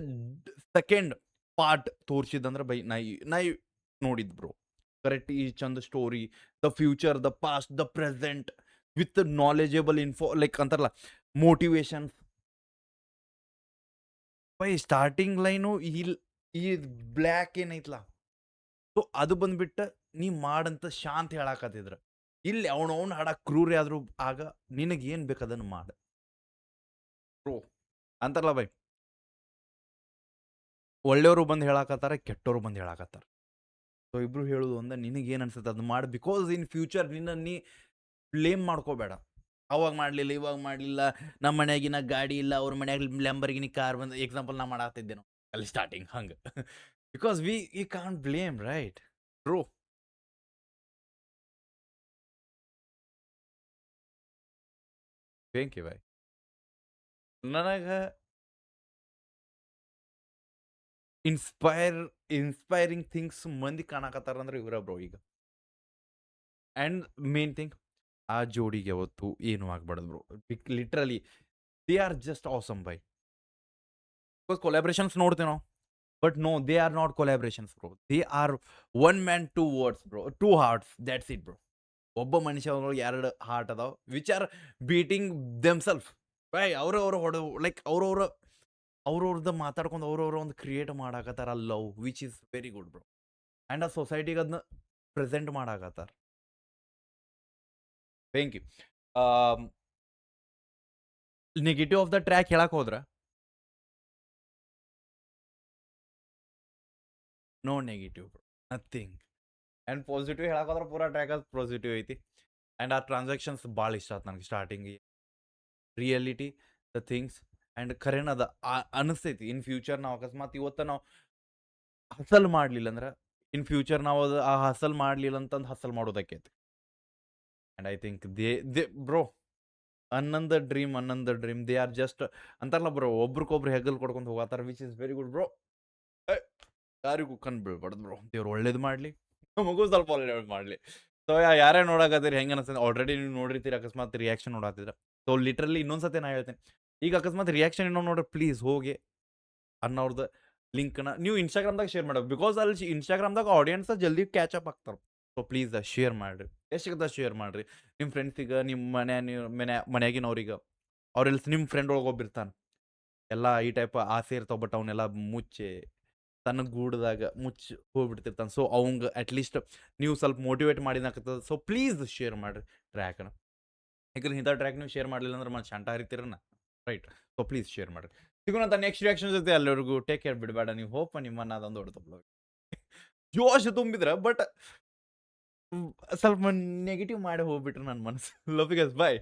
ಸೆಕೆಂಡ್ ಪಾರ್ಟ್ ತೋರಿಸಿದಂದ್ರೆ ಬೈ ನೈ ನೋಡಿದ್ ಬ್ರೋ. ಕರೆಕ್ಟ್ ಈ ಚಂದ story, the future, the past, the present, with knowledgeable info, like ಅಂತಾರಲ್ಲ ಮೋಟಿವೇಶನ್ಸ್. ಬೈ ಸ್ಟಾರ್ಟಿಂಗ್ ಲೈನು ಈ ಬ್ಲ್ಯಾಕ್ ಏನೈತ್ಲ, ಸೊ ಅದು ಬಂದ್ಬಿಟ್ಟು ನೀ ಮಾಡಂತ ಶಾಂತ ಹೇಳಾಕತ್ತಿದ್ರ. ಇಲ್ಲಿ ಅವನವನು ಹಾಡ ಕ್ರೂರಿ ಆದ್ರೂ ಆಗ ನಿನಗೇನು ಬೇಕು ಅದನ್ನು ಮಾಡ ಬ್ರೋ ಅಂತಾರಲ್ಲ ಬೈ. ಒಳ್ಳೆಯವರು ಬಂದು ಹೇಳಾಕತ್ತಾರ, ಕೆಟ್ಟವರು ಬಂದು ಹೇಳಾಕತ್ತಾರ. ಸೊ ಇಬ್ರು ಹೇಳೋದು ಒಂದ, ನಿನಗೇನು ಅನ್ಸುತ್ತೆ ಅದನ್ನ ಮಾಡಿ. ಬಿಕಾಸ್ ಇನ್ ಫ್ಯೂಚರ್ ನಿನ್ನ ನೀ ಬ್ಲೇಮ್ ಮಾಡ್ಕೋಬೇಡ. ಅವಾಗ ಮಾಡಲಿಲ್ಲ, ಇವಾಗ ಮಾಡಲಿಲ್ಲ, ನಮ್ಮ ಮನ್ಯಾಗಿನ ಗಾಡಿ ಇಲ್ಲ, ಅವ್ರ ಮನ್ಯಾಗ ಲ್ಯಾಂಬರ್ಗಿನಿ ಕಾರ್ ಬಂದು ಎಕ್ಸಾಂಪಲ್ ನಾ ಮಾಡಾತಿದ್ದೇನೋ ಅಲ್ಲಿ ಸ್ಟಾರ್ಟಿಂಗ್ ಹಂಗೆ. Because we can't blame right bro. Thank you bye. ನನಗೆ ಇನ್ಸ್ಪೈರಿಂಗ್ ಥಿಂಗ್ಸ್ ಮಂದಿ ಕಾಣಕತ್ತಾರ ಅಂದ್ರೆ ಇವರ ಬ್ರೋ ಈಗ. ಆ್ಯಂಡ್ ಮೇನ್ ಥಿಂಗ್, ಆ ಜೋಡಿಗೆ ಯಾವತ್ತು ಏನು ಆಗ್ಬಾರ್ದು bro. Literally they are just awesome bye. Because collaborations ನೋಡ್ತೇವೆ ನಾವು, but no, they are not collaborations bro. They are one man two words bro, two hearts, that's it bro. ಒಬ್ಬ ಮನುಷ್ಯ ಎರಡು heart ಅದಾವ which are beating themselves. By ಅವ್ರವ್ರ like ಅವ್ರವ್ರದ್ದು ಮಾತಾಡ್ಕೊಂಡು ಅವ್ರವ್ರ ಒಂದು ಕ್ರಿಯೇಟ್ ಮಾಡಾಕತ್ತಾರ love, which is very good bro. And ಆ ಸೊಸೈಟಿಗೆ ಅದನ್ನ ಪ್ರೆಸೆಂಟ್ ಮಾಡಾಕತ್ತಾರ. Thank you. Negative of the track ಹೇಳಕ್ ಹೋದ್ರೆ no negative bro, nothing. And positive ಹೇಳಕ್ ಹೋದ್ರೆ ಪೂರಾ ಟ್ರ್ಯಾಕ್ ಅದು ಪಾಸಿಟಿವ್ ಐತಿ. ಆ್ಯಂಡ್ ಆ ಟ್ರಾನ್ಸಾಕ್ಷನ್ಸ್ ಭಾಳ ಇಷ್ಟ ಆಯ್ತು ನನಗೆ starting. Reality the things and ಖರೇನ ಅದ ಅನಿಸ್ತೈತಿ. ಇನ್ ಫ್ಯೂಚರ್ ನಾವು ಅಕಸ್ಮಾತ್ ಇವತ್ತು ನಾವು ಹಸಲ್ ಮಾಡಲಿಲ್ಲ ಅಂದ್ರೆ ಇನ್ ಫ್ಯೂಚರ್ ನಾವು ಅದು ಆ ಹಸಲ್ ಮಾಡಲಿಲ್ಲ ಅಂತಂದು ಹಸಲ್ ಮಾಡೋದಕ್ಕೈತಿ. And I think they bro ಅನ್ನೊಂದು ಡ್ರೀಮ್ ದೇ ಆರ್ ಜಸ್ಟ್ ಅಂತಾರಲ್ಲ ಬ್ರೋ, ಒಬ್ರಿಗೊಬ್ರು ಹೆಗಲ್ ಕೊಡ್ಕೊಂಡು ಹೋಗತ್ತಾರ, which is very good bro. ಯಾರಿಗೂ ಕಣ್ ಬೀಳ್ಬಾರ್ದು ಬ್ರೋ. ದೇವ್ರು ಒಳ್ಳೇದು ಮಾಡಲಿ, ನಮಗೂ ಸ್ವಲ್ಪ ಒಳ್ಳೇದು ಮಾಡಲಿ. ಸೊ ಯಾರೇ ನೋಡಕತ್ತೀರಿ ಹೆಂಗೆ ಅನಿಸ್ತದೆ, ಆಲ್ರೆಡಿ ನೀವು ನೋಡಿರ್ತೀರಿ ಅಕಸ್ಮಾತ್ ರಿಯಾಕ್ಷನ್ ನೋಡತ್ತಿದ್ರೆ. ಸೊ ಲಿಟ್ರಲಿ ಇನ್ನೊಂದ್ಸತಿ ನಾ ಹೇಳ್ತೀನಿ, ಈಗ ಅಕಸ್ಮಾತ್ ರಿಯಾಕ್ಷನ್ ಇನ್ನೊಂದು ನೋಡ್ರಿ ಪ್ಲೀಸ್ ಹೋಗಿ ಅನ್ನೋರ್ದು ಲಿಂಕ್ನ ನೀವು ಇನ್ಸ್ಟಾಗ್ರಾಮ್ದಾಗ ಶೇರ್ ಮಾಡಬೇಕು. ಬಿಕಾಸ್ ಅಲ್ಲಿ ಇನ್ಸ್ಟಾಗ್ರಾಮ್ದಾಗ ಆಡಿಯನ್ಸ್ ಜಲ್ದಿ ಕ್ಯಾಚ್ ಅಪ್ ಆಗ್ತಾರೆ. ಸೊ ಪ್ಲೀಸ್ ಶೇರ್ ಮಾಡಿರಿ, ಎಷ್ಟಿಗದ ಶೇರ್ ಮಾಡಿರಿ ನಿಮ್ಮ ಫ್ರೆಂಡ್ಸಿಗೆ, ನಿಮ್ಮ ಮನೆಯಾಗಿನವ್ರಿಗೆ. ಅವ್ರೆಲ್ಲ ನಿಮ್ಮ ಫ್ರೆಂಡ್ ಒಳಗೆ ಒಬ್ಬಿರ್ತಾನೆ, ಎಲ್ಲ ಈ ಟೈಪ್ ಆಸೆ ಇರ್ತಾವೆ, ಬಟ್ ಅವನ್ನೆಲ್ಲ ಮುಚ್ಚಿ ತನ್ನ ಗೂಡ್ದಾಗ ಮುಚ್ಚಿ ಹೋಗ್ಬಿಡ್ತಿರ್ತಾನೆ. ಸೊ ಅವಂಗೆ ಅಟ್ಲೀಸ್ಟ್ ನೀವು ಸ್ವಲ್ಪ ಮೋಟಿವೇಟ್ ಮಾಡಿದಾಗ್ತದೆ. ಸೊ ಪ್ಲೀಸ್ ಶೇರ್ ಮಾಡಿರಿ ಟ್ರ್ಯಾಕ್ನ. ಯಾಕಂದ್ರೆ ಇಂಥ ಟ್ರ್ಯಾಕ್ ನೀವು ಶೇರ್ ಮಾಡಲಿಲ್ಲ ಅಂದ್ರೆ ಮತ್ತೆ ಶಂಟ ಹರಿತೀರನ್ನ, ರೈಟ್? ಸೊ ಪ್ಲೀಸ್ ಶೇರ್ ಮಾಡಿರಿ. ಸಿಗೋಣ ನೆಕ್ಸ್ಟ್ ರಿಯಾಕ್ಷನ್ ಜೊತೆ. ಎಲ್ಲರಿಗೂ ಟೇಕ್ ಕೇರ್, ಬಿಡಬೇಡ ನೀವು ಹೋಪ್ ನಿಮ್ಮನ್ನ ಅದೊಂದು ಹೊಡೆದು ಜೋಶ್ ತುಂಬಿದ್ರೆ, ಬಟ್ ಸ್ವಲ್ಪ ನೆಗೆಟಿವ್ ಮಾಡಿ ಹೋಗ್ಬಿಟ್ರೆ ನನ್ನ ಮನಸ್ಸು. Love you guys, bye.